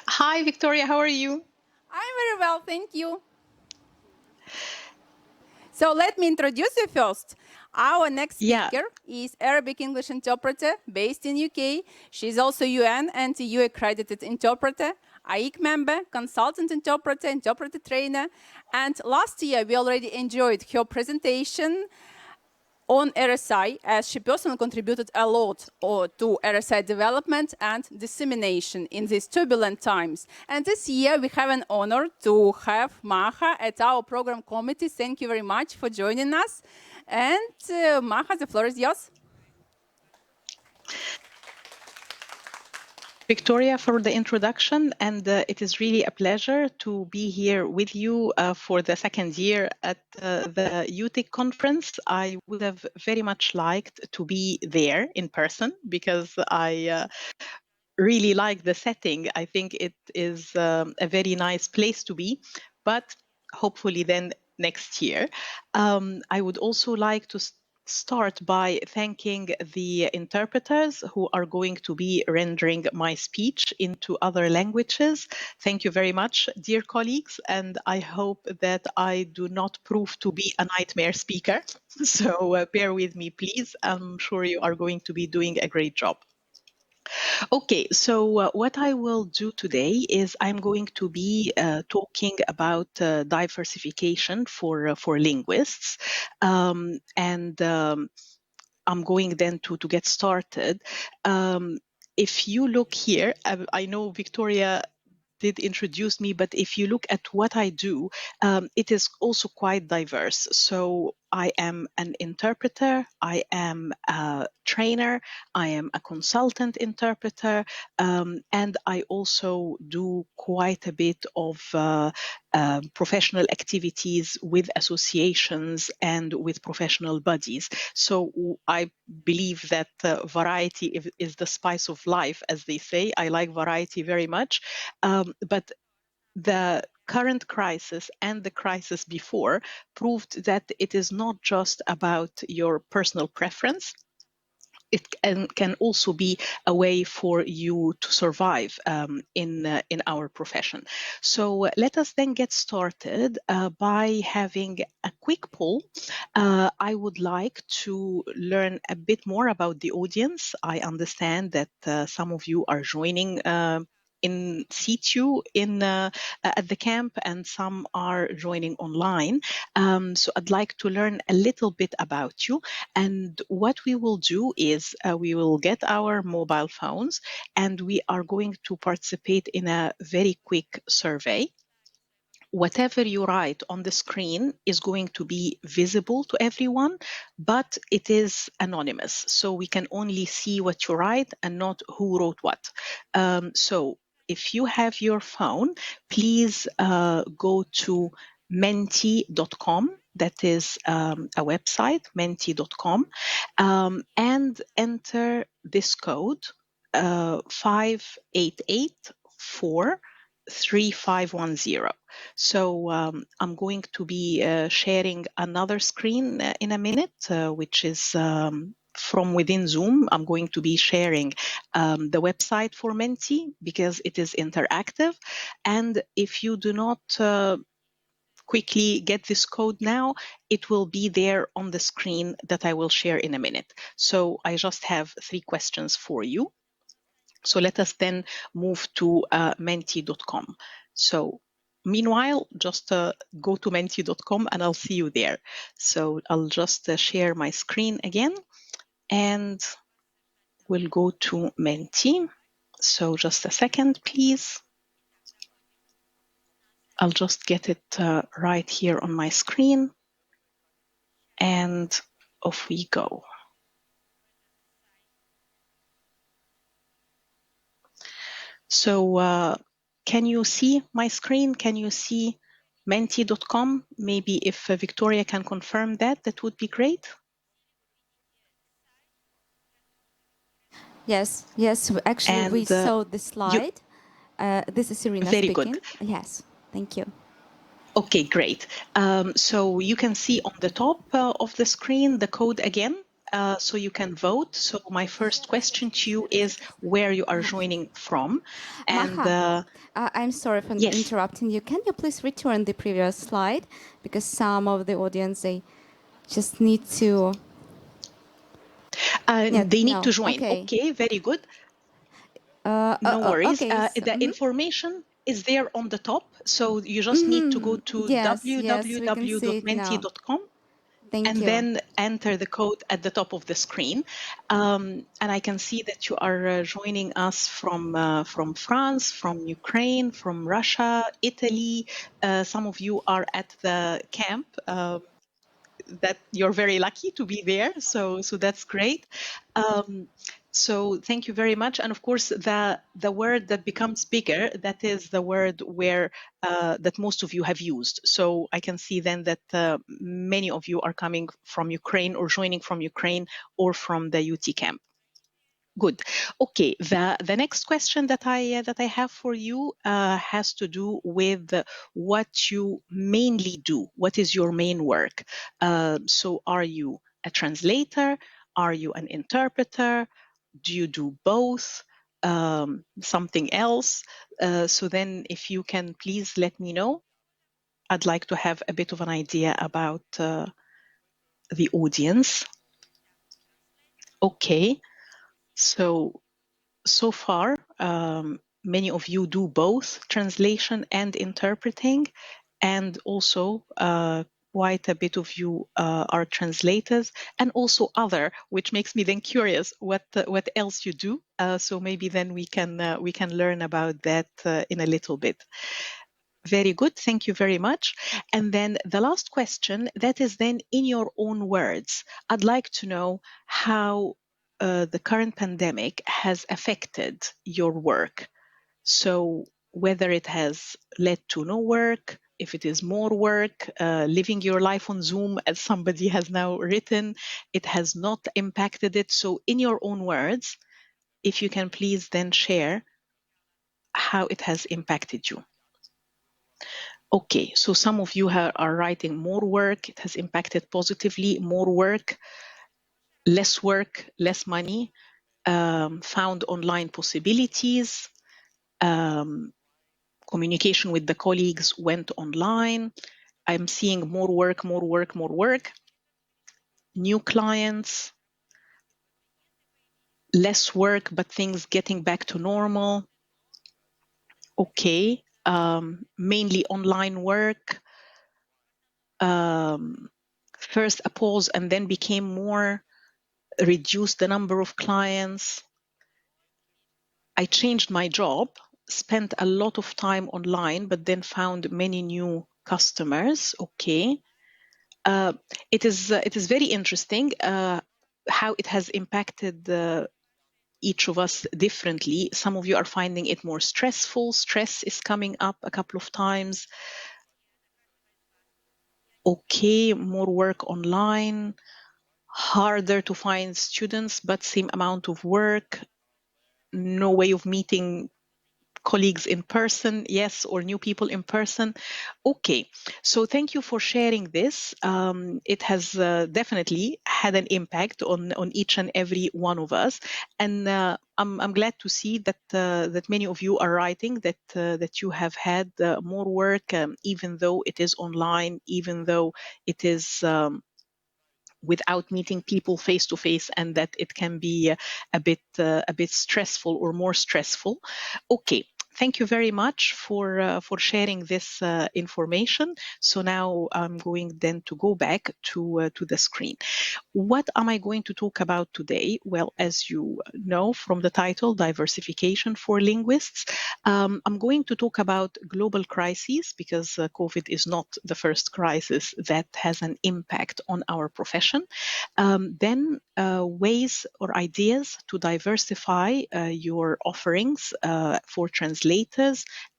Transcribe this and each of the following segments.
Hi, Victoria. How are you? I'm very well, thank you. So let me introduce you first. Our next Yeah. speaker is Arabic English interpreter based in UK. She's also UN and EU accredited interpreter, AIC member, consultant interpreter, interpreter trainer. And last year, we already enjoyed her presentation on RSI, as she personally contributed a lot to RSI development and dissemination in these turbulent times. And this year, we have an honor to have Maha at our program committee. Thank you very much for joining us. And Maha, the floor is yours. Victoria, for the introduction, and it is really a pleasure to be here with you for the second year at the UTIC conference. I would have very much liked to be there in person because I really like the setting. I think it is a very nice place to be, but hopefully then next year. I would also like to start by thanking the interpreters who are going to be rendering my speech into other languages. Thank you very much, dear colleagues, and I hope that I do not prove to be a nightmare speaker. So bear with me, please. I'm sure you are going to be doing a great job. Okay, so what I will do today is I'm going to be talking about diversification for linguists, and I'm going then to get started. If you look here, I know Victoria did introduce me, but if you look at what I do, it is also quite diverse. So I am an interpreter, I am a trainer, I am a consultant interpreter, and I also do quite a bit of professional activities with associations and with professional bodies. So I believe that variety is the spice of life, as they say. I like variety very much. But the current crisis and the crisis before proved that it is not just about your personal preference. It can also be a way for you to survive in our profession. So let us then get started by having a quick poll. I would like to learn a bit more about the audience. I understand that some of you are joining in situ at the camp, and some are joining online. So I'd like to learn a little bit about you. And what we will do is we will get our mobile phones and we are going to participate in a very quick survey. Whatever you write on the screen is going to be visible to everyone, but it is anonymous. So we can only see what you write and not who wrote what. So if you have your phone, please go to menti.com. That is a website, menti.com, and enter this code 58843510. So I'm going to be sharing another screen in a minute, which is from within Zoom. I'm going to be sharing the website for Menti because it is interactive. And if you do not quickly get this code now, it will be there on the screen that I will share in a minute. So I just have 3 questions for you. So let us then move to menti.com. So meanwhile, just go to menti.com and I'll see you there. So I'll just share my screen again and we'll go to Menti. So just a second, please. I'll just get it right here on my screen and off we go. So can you see my screen? Can you see menti.com? Maybe if Victoria can confirm that, that would be great. Yes, yes. Actually, we saw the slide. This is Serena very speaking. good. Yes, thank you. Okay, great. So you can see on the top of the screen the code again. so you can vote. So my first question to you is where you are joining from. And Maha, I'm sorry for yes, interrupting you. Can you please return the previous slide? Because some of the audience, they just need to... they need no, to join. okay. Okay, very good. No worries. Okay. The information is there on the top. So you just need to go to Yes, we can see it now. www.menti.com Thank and you. then enter the code at the top of the screen. And I can see that you are joining us from France, from Ukraine, from Russia, Italy. Some of you are at the camp. That you're very lucky to be there. So that's great. So thank you very much. And of course, the word that becomes bigger, that is the word where that most of you have used. So I can see then that many of you are coming from Ukraine or joining from Ukraine or from the UT camp. Good. Okay. The next question that I have for you has to do with what you mainly do. What is your main work? So, are you a translator? Are you an interpreter? Do you do both? Something else? So then, if you can please let me know. I'd like to have a bit of an idea about the audience. Okay. So far, many of you do both translation and interpreting, and also quite a bit of you are translators, and also other, which makes me then curious what else you do. So maybe then we can learn about that in a little bit. Very good. Thank you very much. And then the last question, that is then in your own words. I'd like to know how the current pandemic has affected your work. So whether it has led to no work, if it is more work, living your life on Zoom, as somebody has now written, it has not impacted it. So in your own words, if you can please then share how it has impacted you. Okay, so some of you are writing more work. It has impacted positively. More work, less money, found online possibilities, communication with the colleagues went online. I'm seeing more work, new clients, less work, but things getting back to normal. Okay, mainly online work. First a pause and then became more, reduced the number of clients. I changed my job, spent a lot of time online, but then found many new customers. Okay. It is very interesting how it has impacted each of us differently. Some of you are finding it more stressful. Stress is coming up a couple of times. Okay, more work online, harder to find students, but same amount of work, no way of meeting colleagues in person, yes, or new people in person. Okay, so thank you for sharing this. It has definitely had an impact on each and every one of us, and I'm glad to see that many of you are writing that you have had more work, even though it is online, even though it is. Without meeting people face to face, and that it can be a bit stressful or more stressful. Okay, thank you very much for sharing this information. So now I'm going then to go back to the screen. What am I going to talk about today? Well, as you know from the title, Diversification for Linguists, I'm going to talk about global crises because COVID is not the first crisis that has an impact on our profession. Then ways or ideas to diversify your offerings for translators,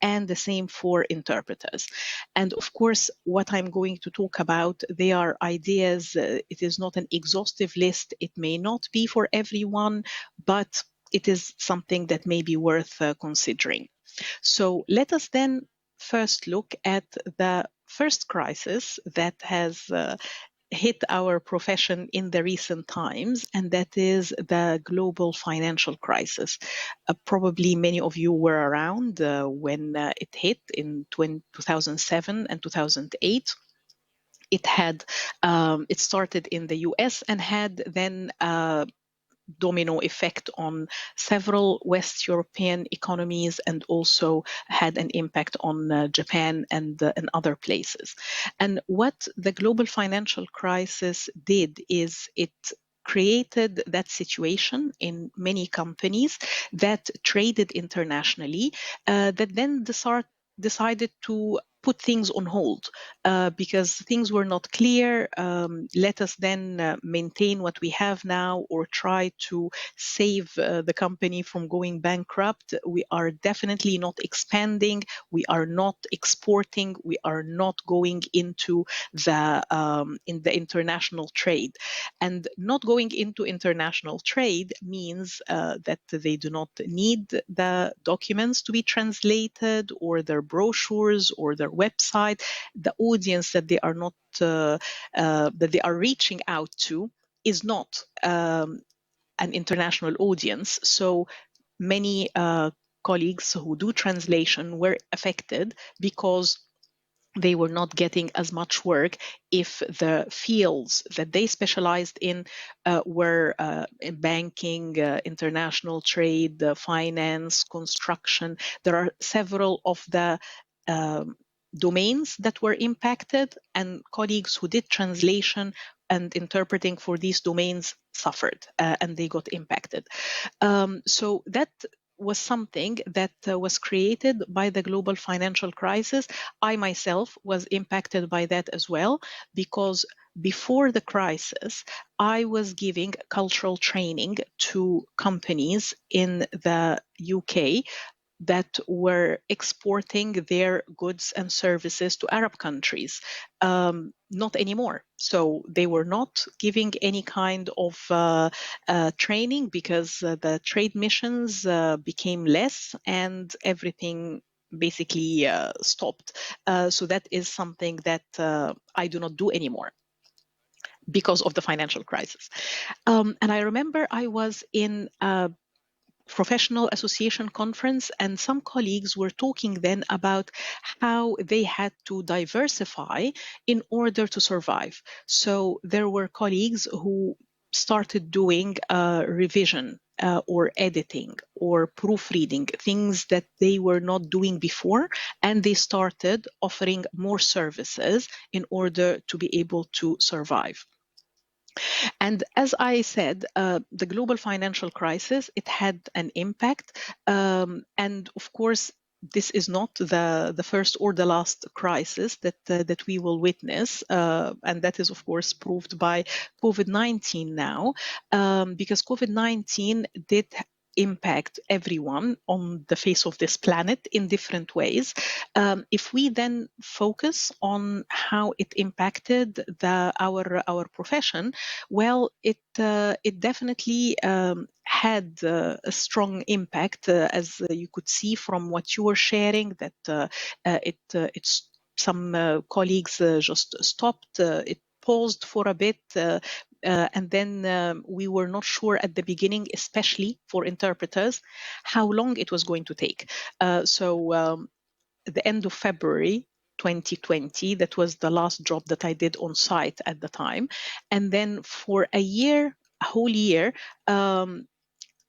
and the same for interpreters. And of course, what I'm going to talk about, they are ideas. It is not an exhaustive list. It may not be for everyone, but it is something that may be worth considering. So let us then first look at the first crisis that has hit our profession in the recent times, and that is the global financial crisis. Probably many of you were around when it hit in 2007 and 2008. It started in the US and had then domino effect on several West European economies, and also had an impact on Japan and other places. And what the global financial crisis did is it created that situation in many companies that traded internationally, that then decided to put things on hold because things were not clear. Let us then maintain what we have now, or try to save the company from going bankrupt. We are definitely not expanding. We are not exporting. We are not going into in the international trade. And not going into international trade means that they do not need the documents to be translated, or their brochures, or their website. The audience that they are not that they are reaching out to is not an international audience. So many colleagues who do translation were affected because they were not getting as much work if the fields that they specialized in were in banking, international trade, finance, construction. There are several of the domains that were impacted, and colleagues who did translation and interpreting for these domains suffered and they got impacted. So that was something that was created by the global financial crisis. I myself was impacted by that as well, because before the crisis, I was giving cultural training to companies in the UK that were exporting their goods and services to Arab countries. Not anymore. So they were not giving any kind of training, because the trade missions became less and everything basically stopped. So that is something that I do not do anymore because of the financial crisis. And I remember I was in professional association conference, and some colleagues were talking then about how they had to diversify in order to survive. So there were colleagues who started doing revision or editing or proofreading, things that they were not doing before, and they started offering more services in order to be able to survive. And as I said, the global financial crisis, it had an impact. And of course, this is not the first or the last crisis that we will witness. And that is, of course, proved by COVID-19 now, because COVID-19 did impact everyone on the face of this planet in different ways. If we then focus on how it impacted our profession, well, it definitely had a strong impact, as you could see from what you were sharing. That it's some colleagues just stopped. It paused for a bit. And then we were not sure at the beginning, especially for interpreters, how long it was going to take. So the end of February 2020, that was the last job that I did on site at the time. And then for a whole year,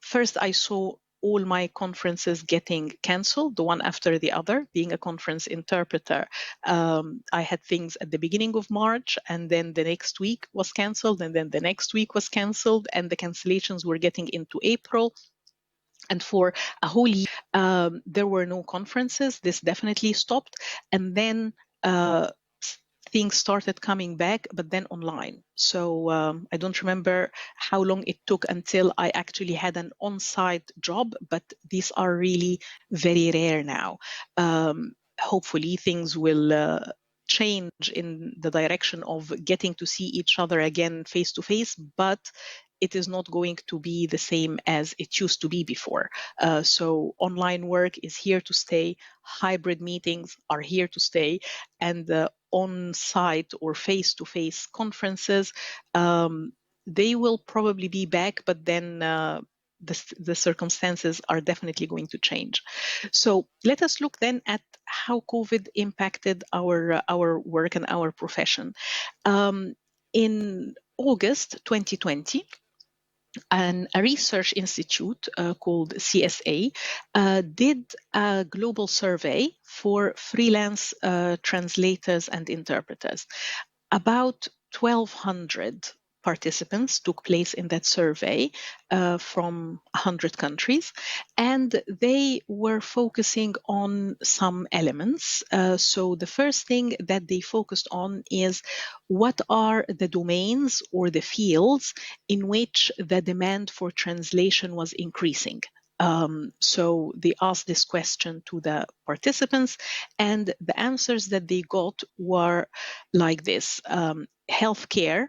first I saw all my conferences getting canceled, the one after the other. Being a conference interpreter, I had things at the beginning of March, and then the next week was canceled, and then the next week was canceled, and the cancellations were getting into April. And for a whole year, there were no conferences. This definitely stopped. And then things started coming back, but then online. So I don't remember how long it took until I actually had an on-site job, but these are really very rare now. Hopefully things will change in the direction of getting to see each other again face to face, but it is not going to be the same as it used to be before. So online work is here to stay. Hybrid meetings are here to stay. And on-site or face-to-face conferences, they will probably be back, but then the circumstances are definitely going to change. So let us look then at how COVID impacted our work and our profession. In August 2020, a research institute called CSA did a global survey for freelance translators and interpreters. About 1,200 participants took place in that survey from 100 countries, and they were focusing on some elements. So the first thing that they focused on is what are the domains or the fields in which the demand for translation was increasing. So they asked this question to the participants, and the answers that they got were like this. Healthcare,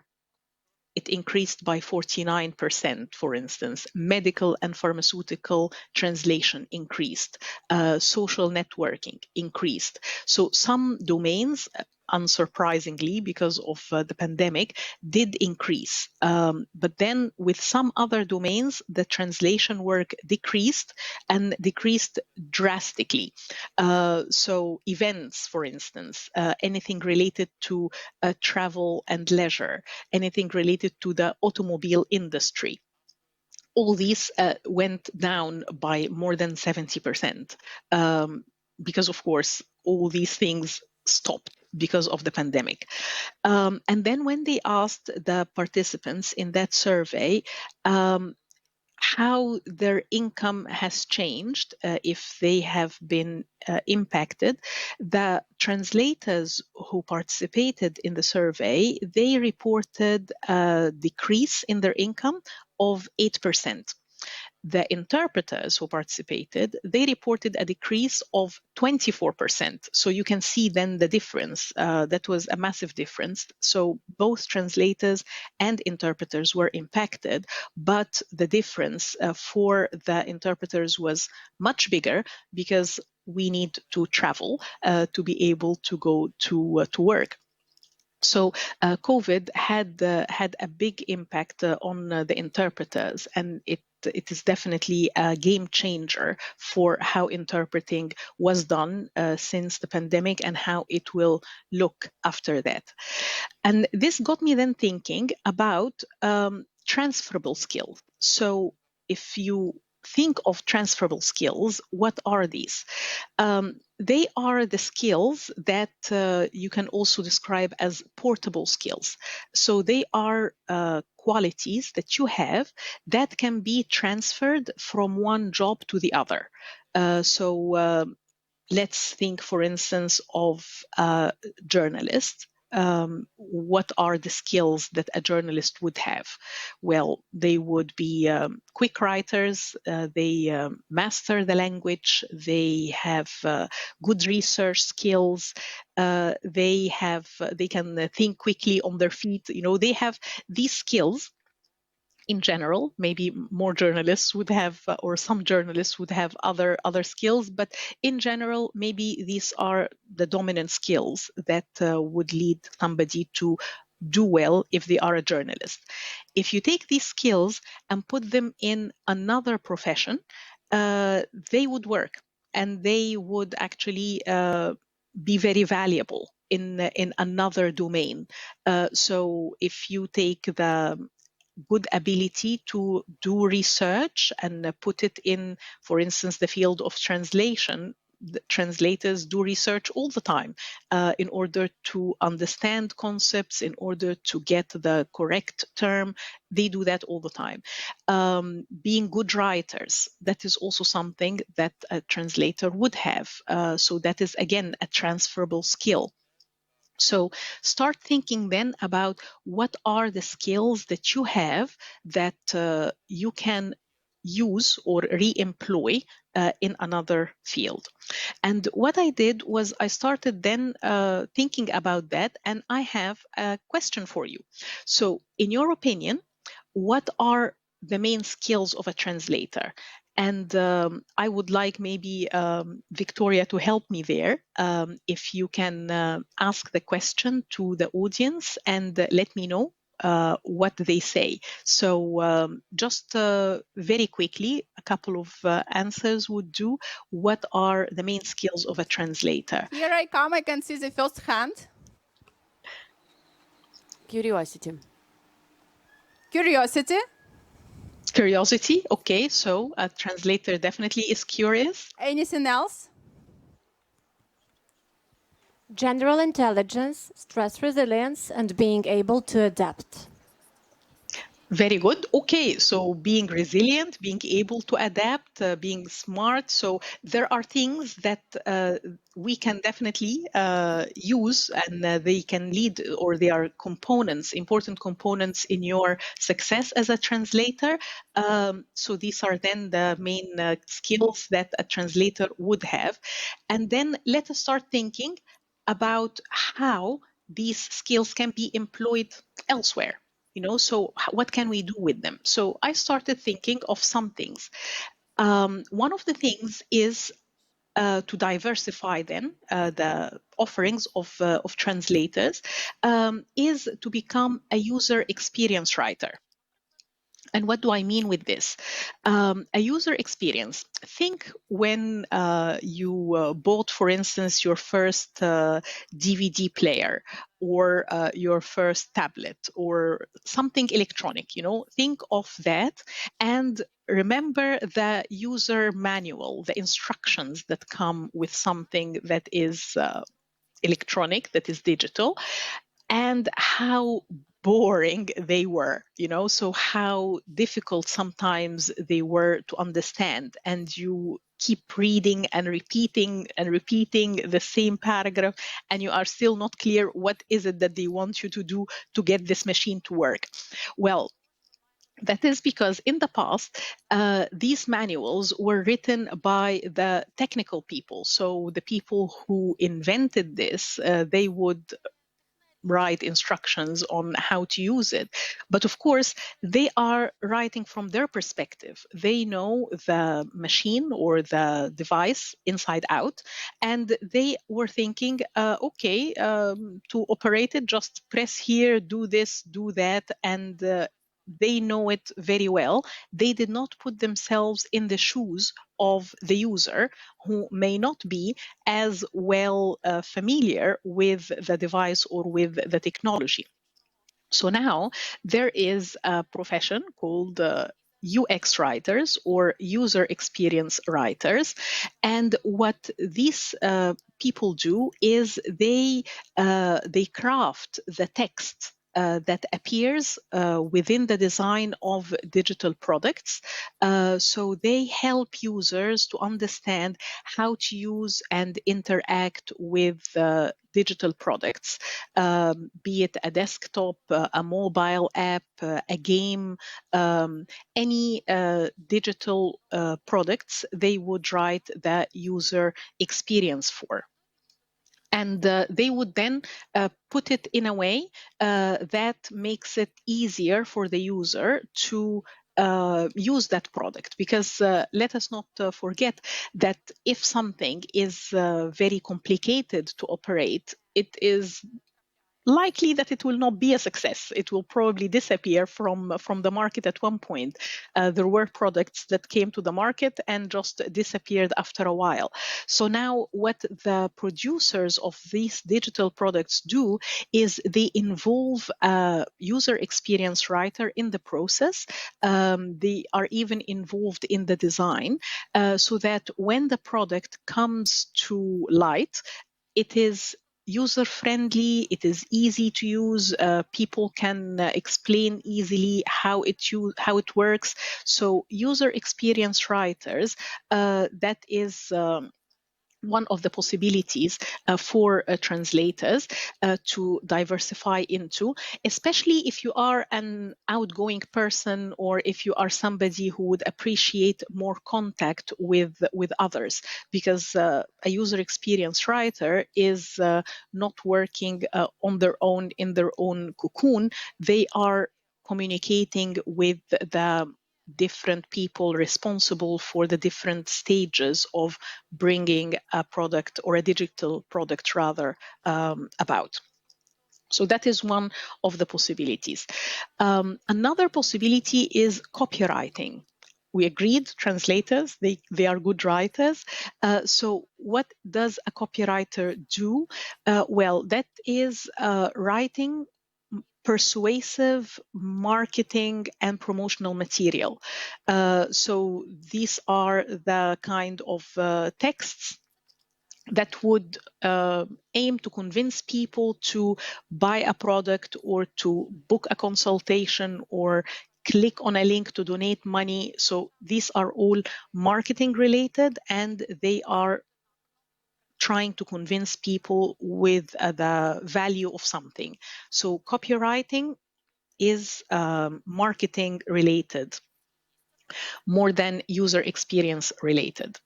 it increased by 49%, for instance. Medical and pharmaceutical translation increased. Social networking increased. So some domains, unsurprisingly, because of the pandemic, did increase. But then with some other domains, the translation work decreased and decreased drastically. So events, for instance, anything related to travel and leisure, anything related to the automobile industry. All these went down by more than 70%, because, of course, all these things stopped because of the pandemic. And then when they asked the participants in that survey how their income has changed if they have been impacted, the translators who participated in the survey, they reported a decrease in their income of 8%. The interpreters who participated, they reported a decrease of 24%. So you can see then the difference. That was a massive difference. So both translators and interpreters were impacted, but the difference for the interpreters was much bigger because we need to travel to be able to go to work. So COVID had a big impact on the interpreters, and it is definitely a game changer for how interpreting was done since the pandemic and how it will look after that. And this got me then thinking about transferable skills. So if you think of transferable skills, what are these? They are the skills that you can also describe as portable skills. So they are qualities that you have that can be transferred from one job to the other. Let's think, for instance, of journalists. What are the skills that a journalist would have? Well, they would be quick writers, they master the language, they have good research skills, they can think quickly on their feet. They have these skills. In general, maybe more journalists would have, or some journalists would have other skills, but in general, maybe these are the dominant skills that would lead somebody to do well if they are a journalist. If you take these skills and put them in another profession, they would work and they would actually be very valuable in another domain. So if you take the good ability to do research and put it in, for instance, the field of translation. The translators do research all the time in order to understand concepts, in order to get the correct term. They do that all the time. Being good writers, that is also something that a translator would have. So that is, again, a transferable skill. So start thinking then about what are the skills that you have that you can use or re-employ in another field. And what I did was I started then thinking about that, and I have a question for you. So in your opinion, what are the main skills of a translator? And I would like maybe Victoria to help me there. If you can ask the question to the audience and let me know what they say. So just very quickly, a couple of answers would do. What are the main skills of a translator? Here I come, I can see the first hand. Curiosity. Curiosity. Curiosity. Okay, so a translator definitely is curious. Anything else? General intelligence, stress resilience, and being able to adapt. Very good. Okay, so being resilient, being able to adapt, being smart. So there are things that we can definitely use, and they can lead, or they are components, important components in your success as a translator. So these are then the main skills that a translator would have. And then let us start thinking about how these skills can be employed elsewhere. So what can we do with them? So I started thinking of some things. One of the things is to diversify then the offerings of translators, is to become a user experience writer. And what do I mean with this? A user experience. Think when you bought, for instance, your first DVD player, or your first tablet, or something electronic. Think of that and remember the user manual, the instructions that come with something that is electronic, that is digital, and how boring they were, so how difficult sometimes they were to understand. And you keep reading and repeating the same paragraph, and you are still not clear what is it that they want you to do to get this machine to work. Well, that is because in the past, these manuals were written by the technical people. So the people who invented this, they would write instructions on how to use it. But of course, they are writing from their perspective. They know the machine or the device inside out, and they were thinking, okay, to operate it, just press here, do this, do that, and they know it very well. They did not put themselves in the shoes of the user, who may not be as well familiar with the device or with the technology. So now there is a profession called UX writers, or user experience writers. And what these people do is they craft the text that appears within the design of digital products. So they help users to understand how to use and interact with digital products, be it a desktop, a mobile app, a game, any digital products, they would write the user experience for. And they would then put it in a way that makes it easier for the user to use that product. Because let us not forget that if something is very complicated to operate, it is likely that it will not be a success. It will probably disappear from the market at one point. There were products that came to the market and just disappeared after a while. So now what the producers of these digital products do is they involve a user experience writer in the process. They are even involved in the design, so that when the product comes to light, it is user-friendly, it is easy to use, people can explain easily how it works. So user experience writers, that is one of the possibilities for translators to diversify into, especially if you are an outgoing person, or if you are somebody who would appreciate more contact with others. Because a user experience writer is not working on their own, in their own cocoon. They are communicating with the different people responsible for the different stages of bringing a product, or a digital product rather, about. So that is one of the possibilities. Another possibility is copywriting. We agreed, translators, they are good writers. So what does a copywriter do? Well, that is writing persuasive marketing and promotional material. So these are the kind of texts that would aim to convince people to buy a product, or to book a consultation, or click on a link to donate money. So these are all marketing related, and they are trying to convince people with the value of something. So copywriting is marketing related more than user experience related.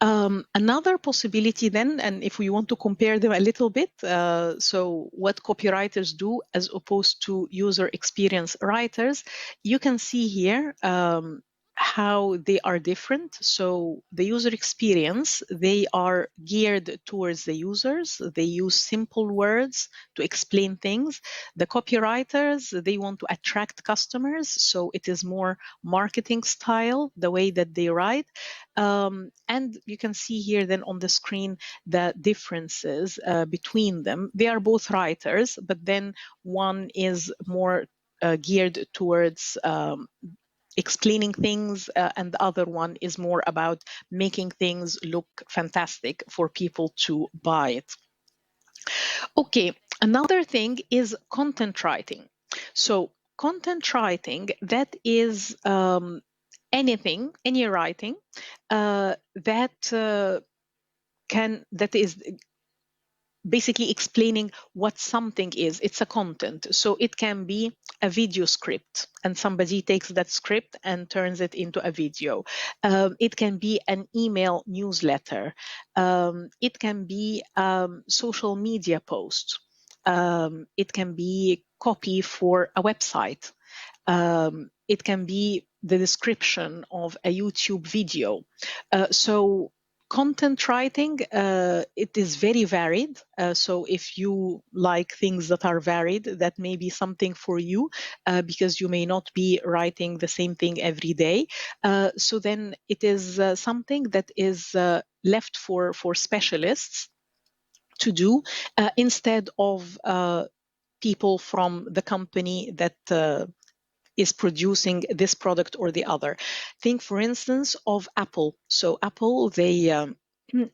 Another possibility then, and if we want to compare them a little bit, so what copywriters do as opposed to user experience writers, you can see here how they are different. So the user experience, they are geared towards the users. They use simple words to explain things. The copywriters, they want to attract customers. So it is more marketing style, the way that they write. And you can see here then on the screen the differences between them. They are both writers, but then one is more geared towards explaining things, and the other one is more about making things look fantastic for people to buy it. Okay, another thing is content writing. So content writing, that is any writing that is basically explaining what something is. It's a content. So it can be a video script, and somebody takes that script and turns it into a video. It can be an email newsletter. It can be social media posts. It can be copy for a website. It can be the description of a YouTube video. So content writing, it is very varied. So if you like things that are varied, that may be something for you, because you may not be writing the same thing every day. So then it is something that is left for specialists to do, instead of people from the company that is producing this product or the other. Think, for instance, of Apple. So Apple, they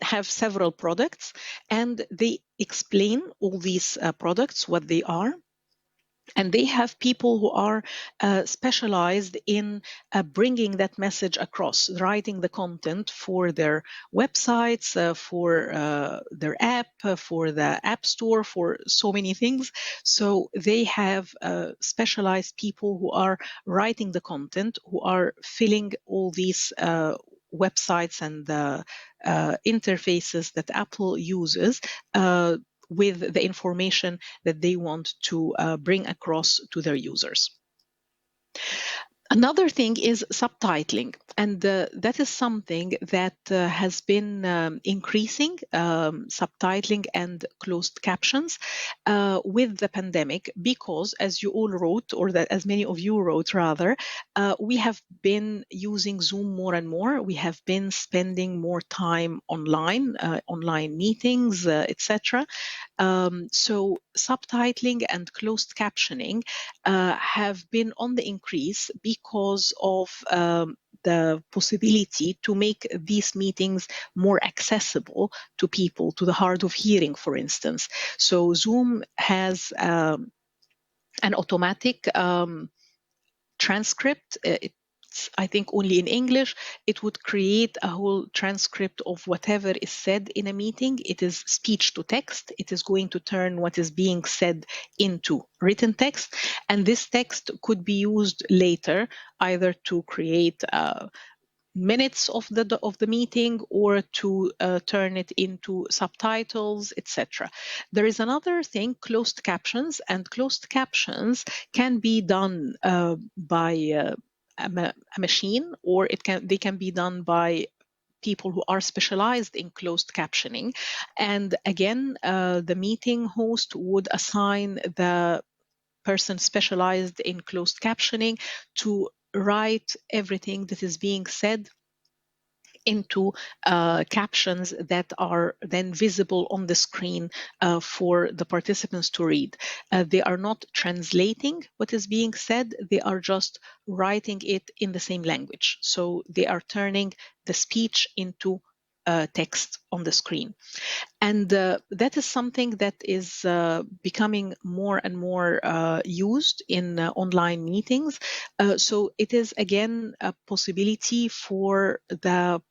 have several products, and they explain all these products, what they are. And they have people who are specialized in bringing that message across, writing the content for their websites, for their app, for the App Store, for so many things. So they have specialized people who are writing the content, who are filling all these websites and interfaces that Apple uses with the information that they want to bring across to their users. Another thing is subtitling, and that is something that has been increasing, subtitling and closed captions with the pandemic, because as you all wrote, or that as many of you wrote rather, we have been using Zoom more and more. We have been spending more time online, online meetings, etc. So subtitling and closed captioning have been on the increase because of the possibility to make these meetings more accessible to people, to the hard of hearing, for instance. So Zoom has an automatic transcript. It's, I think, only in English. It would create a whole transcript of whatever is said in a meeting. It is speech to text. It is going to turn what is being said into written text. And this text could be used later either to create minutes of the meeting, or to turn it into subtitles, etc. There is another thing, closed captions, and closed captions can be done by a machine, or they can be done by people who are specialized in closed captioning. And again, the meeting host would assign the person specialized in closed captioning to write everything that is being said into captions that are then visible on the screen for the participants to read. They are not translating what is being said, they are just writing it in the same language. So they are turning the speech into text on the screen. And that is something that is becoming more and more used in online meetings. So it is again a possibility for the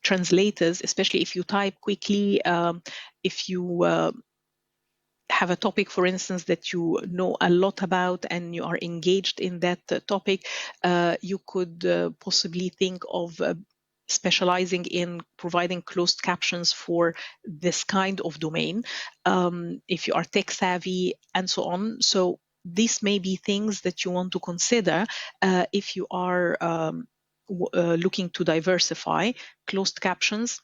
translators, especially if you type quickly, if you have a topic, for instance, that you know a lot about and you are engaged in that topic, you could possibly think of specializing in providing closed captions for this kind of domain, if you are tech savvy and so on. So these may be things that you want to consider if you are looking to diversify. Closed captions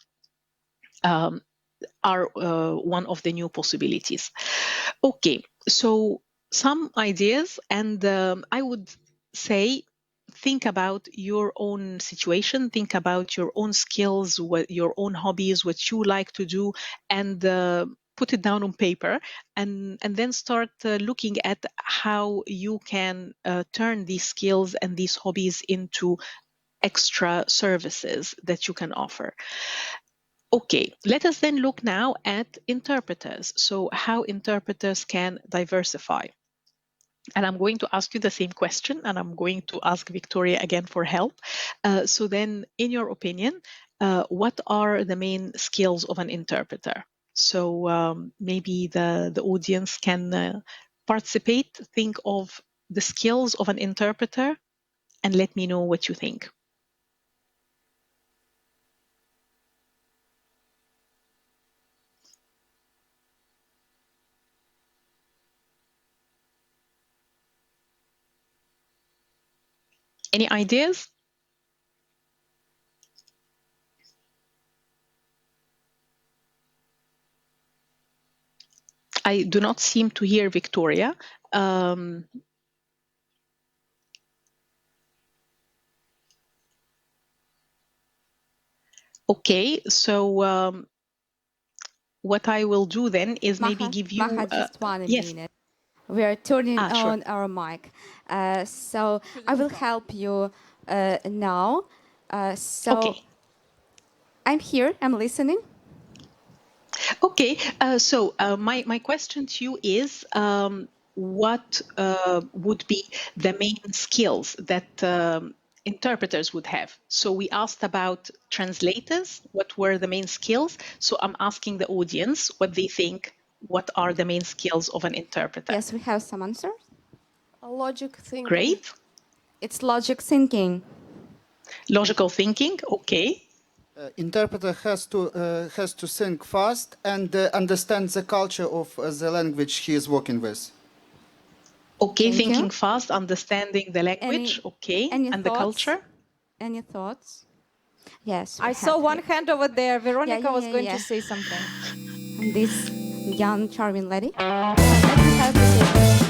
are one of the new possibilities. Okay, so some ideas, and I would say think about your own situation, think about your own skills, what your own hobbies, what you like to do, and put it down on paper, and then start looking at how you can turn these skills and these hobbies into extra services that you can offer. Okay, let us then look now at interpreters. So how interpreters can diversify. And I'm going to ask you the same question, and I'm going to ask Victoria again for help. So then, in your opinion, what are the main skills of an interpreter? So maybe the audience can participate, think of the skills of an interpreter, and let me know what you think. Any ideas? I do not seem to hear Victoria. Okay, so what I will do then is maybe give you... Maha, just 1 yes. minute. We are turning Sure. on our mic. So I will help you now. Okay. I'm here, I'm listening. Okay, so my question to you is, what would be the main skills that interpreters would have? So we asked about translators, what were the main skills? So I'm asking the audience what they think, what are the main skills of an interpreter? Yes, we have some answers. Logic thinking. Great. It's logic thinking. Logical thinking, okay. Interpreter has to think fast and understand the culture of the language he is working with. Okay, Thank thinking you. fast, understanding the language, okay, any and the thoughts? culture. Any thoughts? Yes. I saw one hand over there. Veronica was going to yeah. say something. And this young, charming lady. Making fast decisions.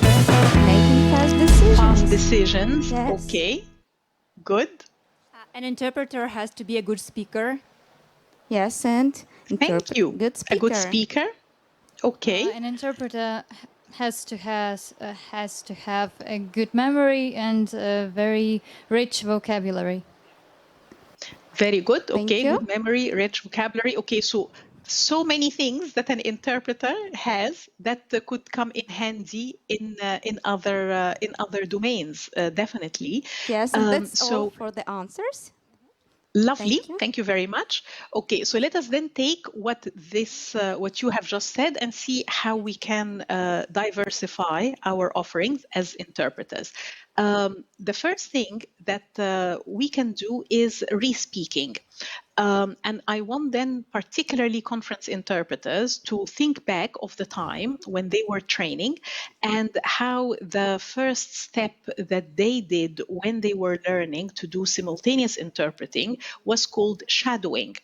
Making fast decisions. Fast decisions, Yes. okay, good. An interpreter has to be a good speaker. Yes, and Thank you. Good speaker. A good speaker, okay. An interpreter has to have a good memory and a very rich vocabulary. Very good, Thank okay, you. good memory, rich vocabulary. Okay, so many things that an interpreter has that could come in handy in other domains, definitely. Yes, and that's all for the answers. Lovely, thank you very much. Okay, so let us then take what you have just said and see how we can diversify our offerings as interpreters. The first thing that we can do is re-speaking. And I want then particularly conference interpreters to think back of the time when they were training and how the first step that they did when they were learning to do simultaneous interpreting was called shadowing.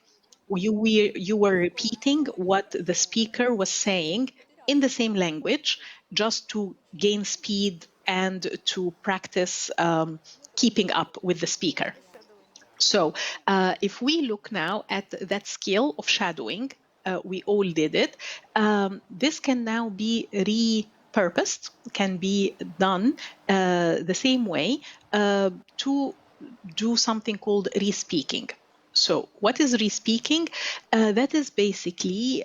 You were repeating what the speaker was saying in the same language just to gain speed and to practice keeping up with the speaker. So if we look now at that skill of shadowing, we all did it. This can now be repurposed, can be done the same way to do something called re-speaking. So what is re-speaking? That is basically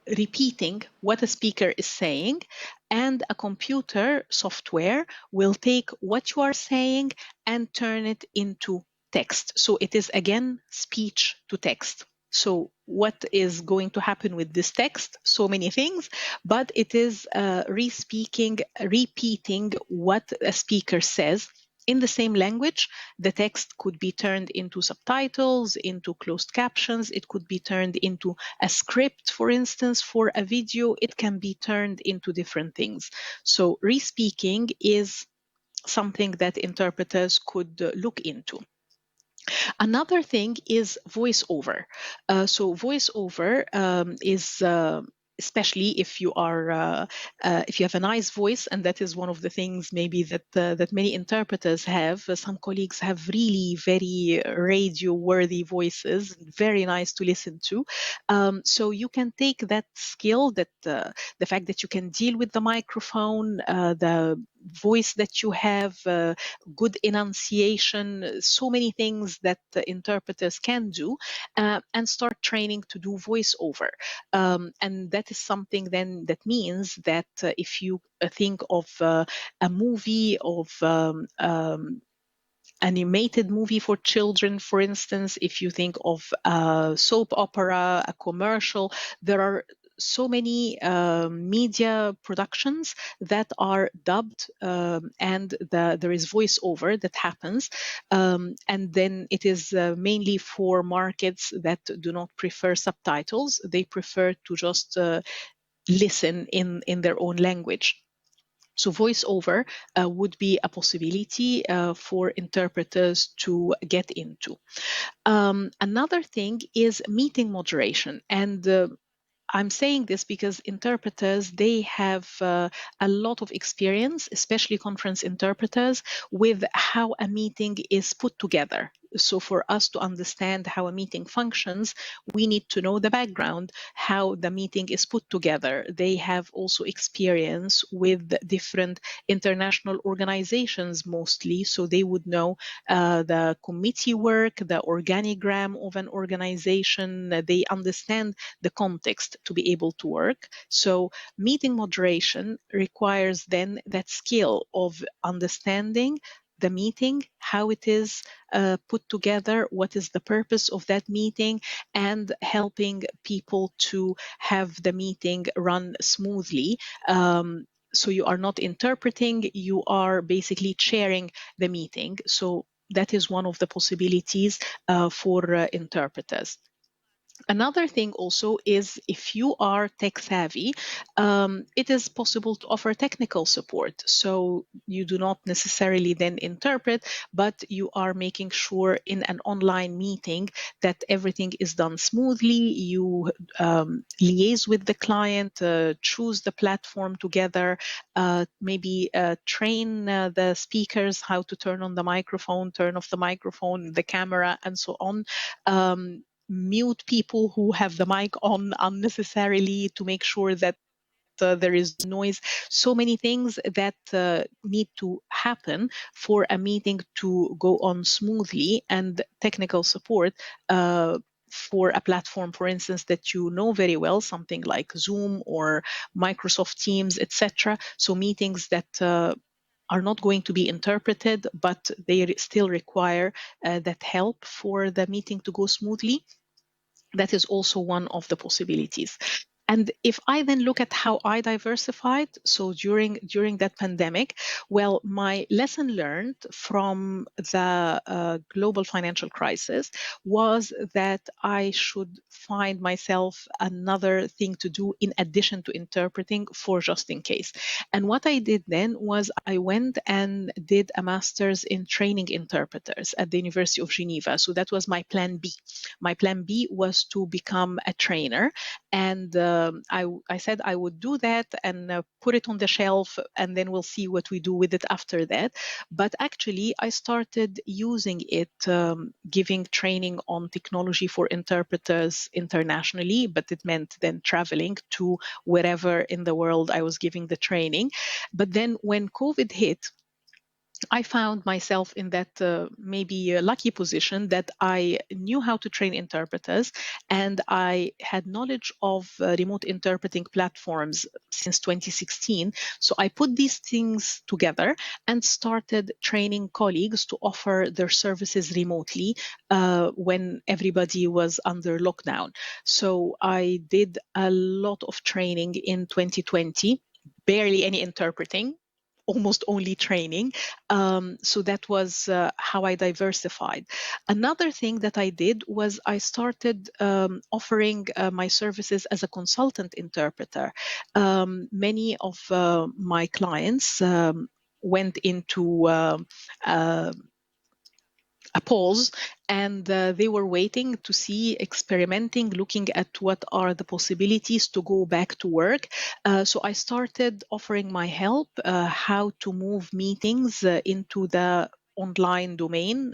repeating what a speaker is saying, and a computer software will take what you are saying and turn it into text. So it is again speech to text. So what is going to happen with this text? So many things, but it is re-speaking, repeating what a speaker says in the same language. The text could be turned into subtitles, into closed captions. It could be turned into a script, for instance, for a video. It can be turned into different things. So re-speaking is something that interpreters could look into. Another thing is voiceover. So voiceover is especially if you are if you have a nice voice, and that is one of the things maybe that many interpreters have. Some colleagues have really very radio-worthy voices, very nice to listen to. So you can take that skill, that the fact that you can deal with the microphone, the voice that you have, good enunciation, so many things that the interpreters can do, and start training to do voiceover. And that is something then that means that if you think of a movie, of animated movie for children, for instance, if you think of a soap opera, a commercial, there are so many media productions that are dubbed, and there is voiceover that happens, and then it is mainly for markets that do not prefer subtitles. They prefer to just listen in their own language. So voiceover would be a possibility for interpreters to get into. Another thing is meeting moderation. And I'm saying this because interpreters, they have a lot of experience, especially conference interpreters, with how a meeting is put together. So for us to understand how a meeting functions, we need to know the background, how the meeting is put together. They have also experience with different international organizations mostly, so they would know the committee work, the organigram of an organization. They understand the context to be able to work. So meeting moderation requires then that skill of understanding the meeting, how it is put together, what is the purpose of that meeting, and helping people to have the meeting run smoothly. So you are not interpreting, you are basically chairing the meeting. So that is one of the possibilities for interpreters. Another thing also is if you are tech savvy, it is possible to offer technical support. So you do not necessarily then interpret, but you are making sure in an online meeting that everything is done smoothly. You liaise with the client, choose the platform together, maybe train the speakers how to turn on the microphone, turn off the microphone, the camera, and so on. Mute people who have the mic on unnecessarily to make sure that there is noise. So many things that need to happen for a meeting to go on smoothly, and technical support for a platform, for instance, that you know very well, something like Zoom or Microsoft Teams, etc. So meetings that are not going to be interpreted, but they still require that help for the meeting to go smoothly. That is also one of the possibilities. And if I then look at how I diversified, so during that pandemic, well, my lesson learned from the global financial crisis was that I should find myself another thing to do in addition to interpreting for just in case. And what I did then was I went and did a master's in training interpreters at the University of Geneva. So that was my plan B. My plan B was to become a trainer. And I said I would do that and put it on the shelf, and then we'll see what we do with it after that. But actually, I started using it, giving training on technology for interpreters internationally, but it meant then traveling to wherever in the world I was giving the training. But then when COVID hit, I found myself in that maybe lucky position that I knew how to train interpreters, and I had knowledge of remote interpreting platforms since 2016. So I put these things together and started training colleagues to offer their services remotely when everybody was under lockdown. So I did a lot of training in 2020, barely any interpreting, almost only training. So that was how I diversified. Another thing that I did was I started offering my services as a consultant interpreter. Many of my clients went into a pause, and they were waiting to see, experimenting, looking at what are the possibilities to go back to work. So I started offering my help, how to move meetings into the online domain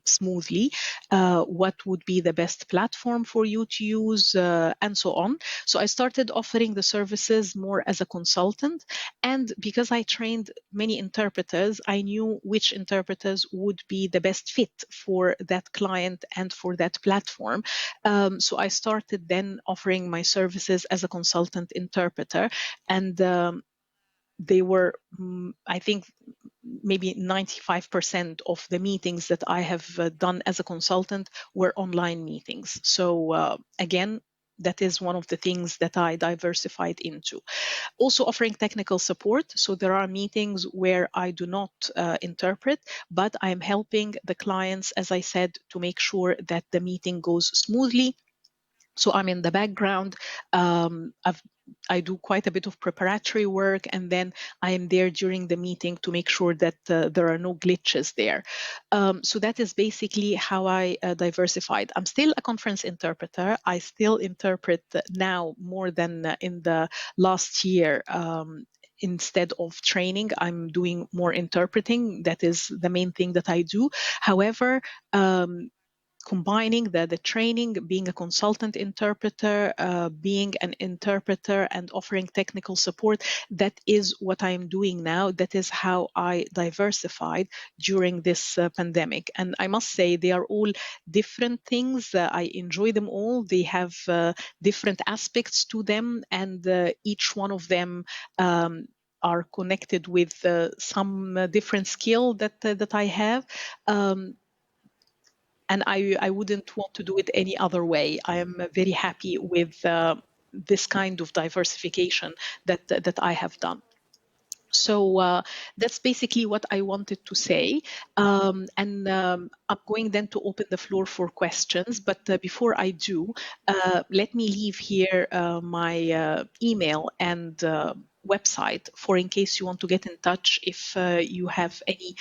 smoothly, what would be the best platform for you to use, and so on. So I started offering the services more as a consultant. And because I trained many interpreters, I knew which interpreters would be the best fit for that client and for that platform. So I started then offering my services as a consultant interpreter. And they were, I think, maybe 95% of the meetings that I have done as a consultant were online meetings. So again, that is one of the things that I diversified into. Also offering technical support. So there are meetings where I do not interpret, but I am helping the clients, as I said, to make sure that the meeting goes smoothly. So I'm in the background. I do quite a bit of preparatory work, and then I am there during the meeting to make sure that there are no glitches there. So that is basically how I diversified. I'm still a conference interpreter. I still interpret now more than in the last year. Instead of training, I'm doing more interpreting. That is the main thing that I do. However, combining the training, being a consultant interpreter, being an interpreter and offering technical support, that is what I'm doing now. That is how I diversified during this pandemic. And I must say they are all different things. I enjoy them all. They have different aspects to them, and each one of them are connected with some different skill that I have. And I wouldn't want to do it any other way. I am very happy with this kind of diversification that I have done. So that's basically what I wanted to say. I'm going then to open the floor for questions. But before I do, let me leave here my email and website for in case you want to get in touch if you have any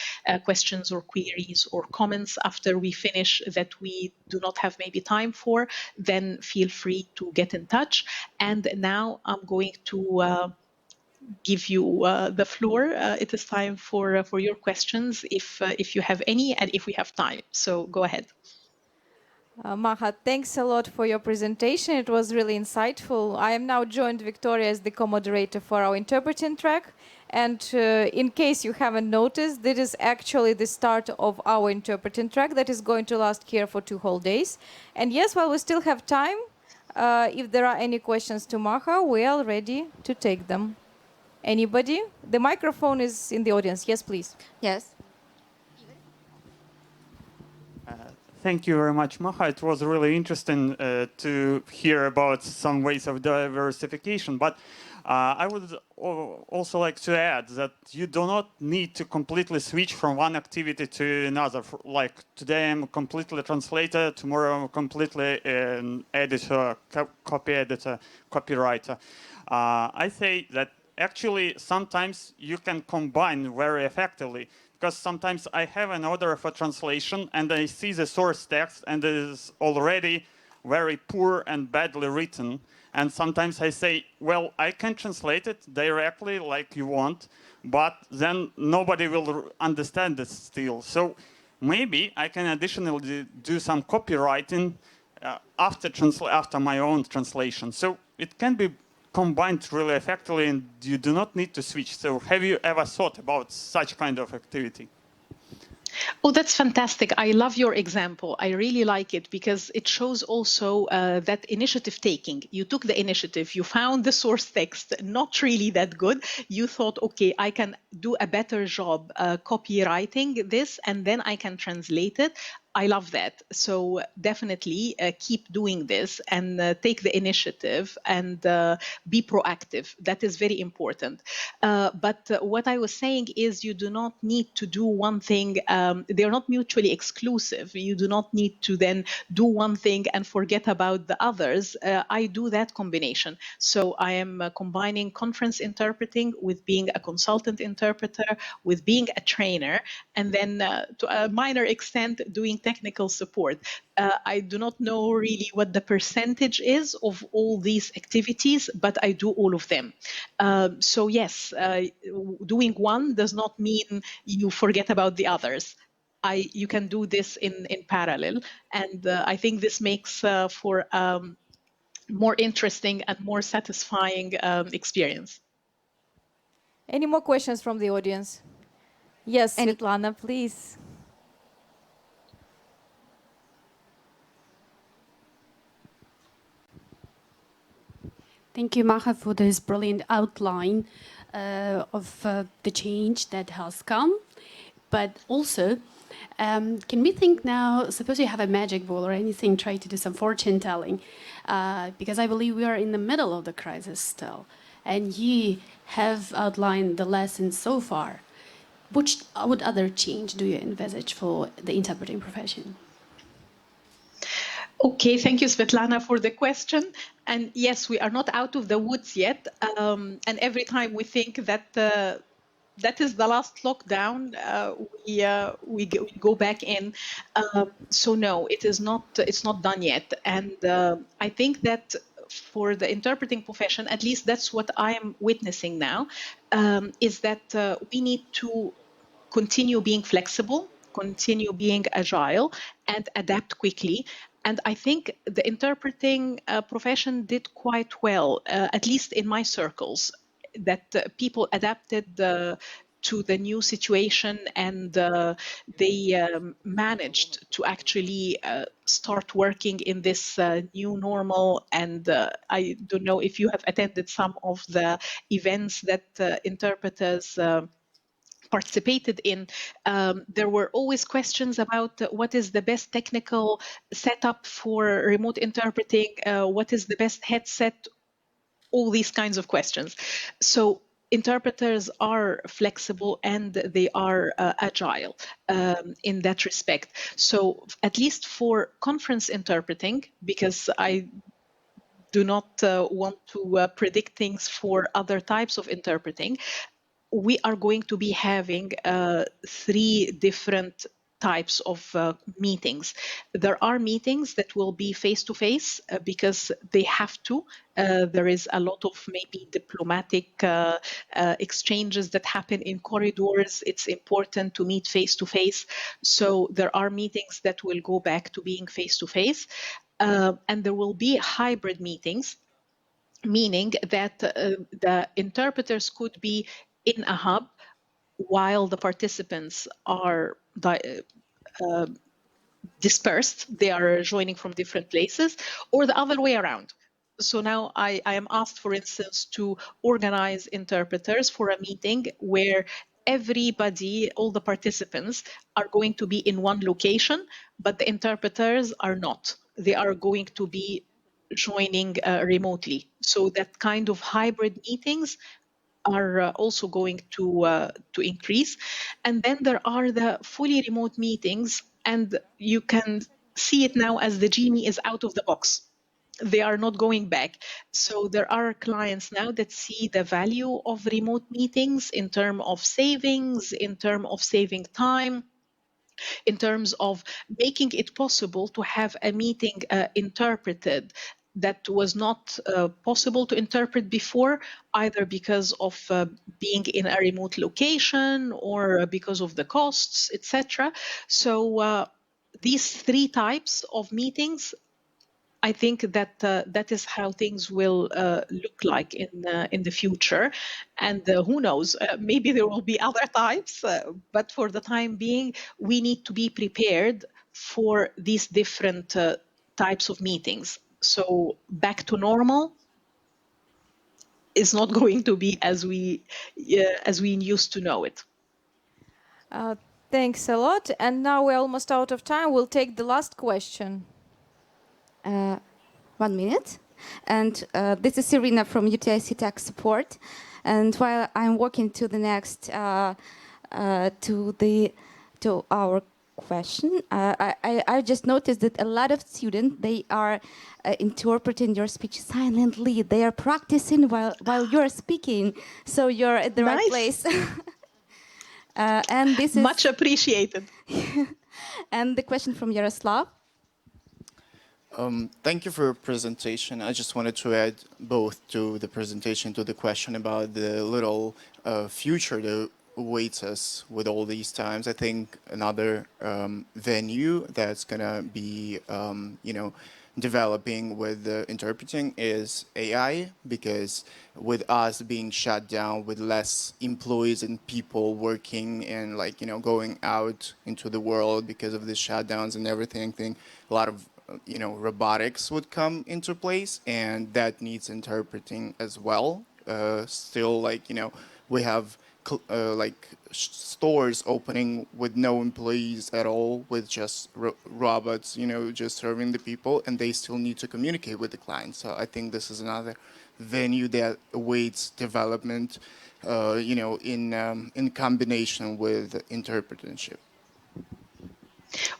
questions or queries or comments after we finish that we do not have maybe time for, then feel free to get in touch. And now I'm going to give you the floor. It is time for your questions, if you have any, and if we have time. So go ahead. Maha, thanks a lot for your presentation. It was really insightful. I am now joined Victoria as the co-moderator for our interpreting track. And in case you haven't noticed, this is actually the start of our interpreting track that is going to last here for 2 whole days. And yes, while we still have time, if there are any questions to Maha, we are ready to take them. Anybody? The microphone is in the audience. Yes, please. Yes. Thank you very much, Maha. It was really interesting to hear about some ways of diversification. But I would also like to add that you do not need to completely switch from one activity to another. Like today I'm completely a translator, tomorrow I'm completely an editor, copy editor, copywriter. I say that actually sometimes you can combine very effectively, because sometimes I have an order for translation and I see the source text and it is already very poor and badly written. And sometimes I say, well, I can translate it directly like you want, but then nobody will understand it still. So maybe I can additionally do some copywriting after my own translation. So it can be combined really effectively and you do not need to switch. So have you ever thought about such kind of activity? Oh, that's fantastic. I love your example. I really like it because it shows also that initiative taking. You took the initiative, you found the source text not really that good. You thought, okay, I can do a better job copywriting this and then I can translate it. I love that. So definitely keep doing this and take the initiative and be proactive. That is very important. But what I was saying is you do not need to do one thing. They're not mutually exclusive. You do not need to then do one thing and forget about the others. I do that combination. So I am combining conference interpreting with being a consultant interpreter, with being a trainer, and then to a minor extent doing technical support. I do not know really what the percentage is of all these activities, but I do all of them. So yes, doing one does not mean you forget about the others. You can do this in parallel, and I think this makes for more interesting and more satisfying experience. Any more questions from the audience? Yes, Svetlana, please. Thank you, Maha, for this brilliant outline of the change that has come. But also, can we think now, suppose you have a magic ball or anything, try to do some fortune telling, because I believe we are in the middle of the crisis still, and you have outlined the lessons so far. What other change do you envisage for the interpreting profession? Okay, thank you, Svetlana, for the question. And yes, we are not out of the woods yet. And every time we think that that is the last lockdown, we go back in. So no, it is not. It's not done yet. And I think that for the interpreting profession, at least that's what I am witnessing now, is that we need to continue being flexible, continue being agile, and adapt quickly. And I think the interpreting profession did quite well, at least in my circles, that people adapted to the new situation and they managed to actually start working in this new normal. And I don't know if you have attended some of the events that interpreters participated in. There were always questions about what is the best technical setup for remote interpreting, what is the best headset, all these kinds of questions. So interpreters are flexible and they are agile in that respect. So at least for conference interpreting, because I do not want to predict things for other types of interpreting, we are going to be having 3 different types of meetings. There are meetings that will be face-to-face because they have to. There is a lot of maybe diplomatic exchanges that happen in corridors. It's important to meet face-to-face. So there are meetings that will go back to being face-to-face. And there will be hybrid meetings, meaning that the interpreters could be in a hub while the participants are dispersed. They are joining from different places, or the other way around. So now I am asked, for instance, to organize interpreters for a meeting where everybody, all the participants are going to be in one location, but the interpreters are not. They are going to be joining remotely. So that kind of hybrid meetings are also going to increase. And then there are the fully remote meetings, and you can see it now as the genie is out of the box. They are not going back. So there are clients now that see the value of remote meetings in terms of savings, in terms of saving time, in terms of making it possible to have a meeting interpreted that was not possible to interpret before, either because of being in a remote location or because of the costs, etc. So these three types of meetings, I think that that is how things will look like in the future, and who knows? Maybe there will be other types, but for the time being, we need to be prepared for these different types of meetings. So back to normal is not going to be as we used to know it. Thanks a lot. And now we're almost out of time. We'll take the last question. 1 minute. And this is Irina from UTIC Tech Support. And while I'm walking to the next, to our question, I just noticed that a lot of students, they are interpreting your speech silently. They are practicing while you're speaking. So you're at the right place. And this is much appreciated. And the question from Yaroslav. Thank you for your presentation. I just wanted to add both to the presentation, to the question about the little future that awaits us with all these times. I think another venue that's going to be, developing with interpreting is AI, because with us being shut down, with less employees and people working and going out into the world because of the shutdowns and everything, I think a lot of robotics would come into place, and that needs interpreting as well. Still, we have stores opening with no employees at all, with just robots, just serving the people, and they still need to communicate with the clients. So I think this is another venue that awaits development, in combination with interpretership.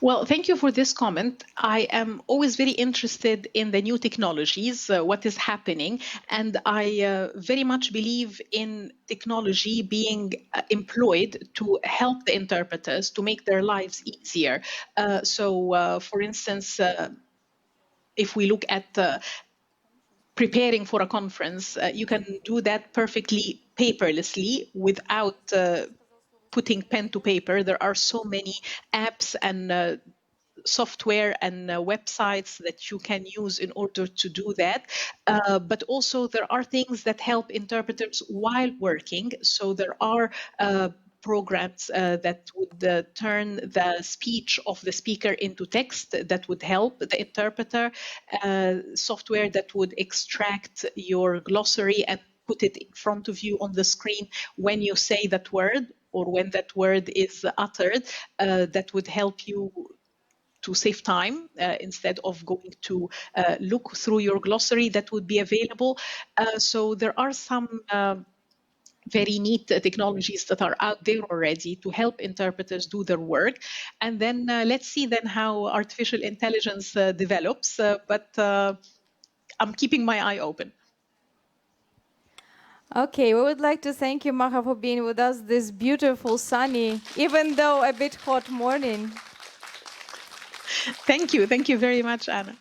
Well, thank you for this comment. I am always very interested in the new technologies, what is happening, and I very much believe in technology being employed to help the interpreters to make their lives easier. For instance, if we look at preparing for a conference, you can do that perfectly paperlessly without putting pen to paper. There are so many apps and software and websites that you can use in order to do that. But also there are things that help interpreters while working. So there are programs that would turn the speech of the speaker into text that would help the interpreter, software that would extract your glossary and put it in front of you on the screen when you say that word or when that word is uttered, that would help you to save time instead of going to look through your glossary that would be available. So there are some very neat technologies that are out there already to help interpreters do their work. And then let's see then how artificial intelligence develops. But I'm keeping my eye open. Okay, we would like to thank you, Maha, for being with us this beautiful, sunny, even though a bit hot morning. Thank you. Thank you very much, Anna.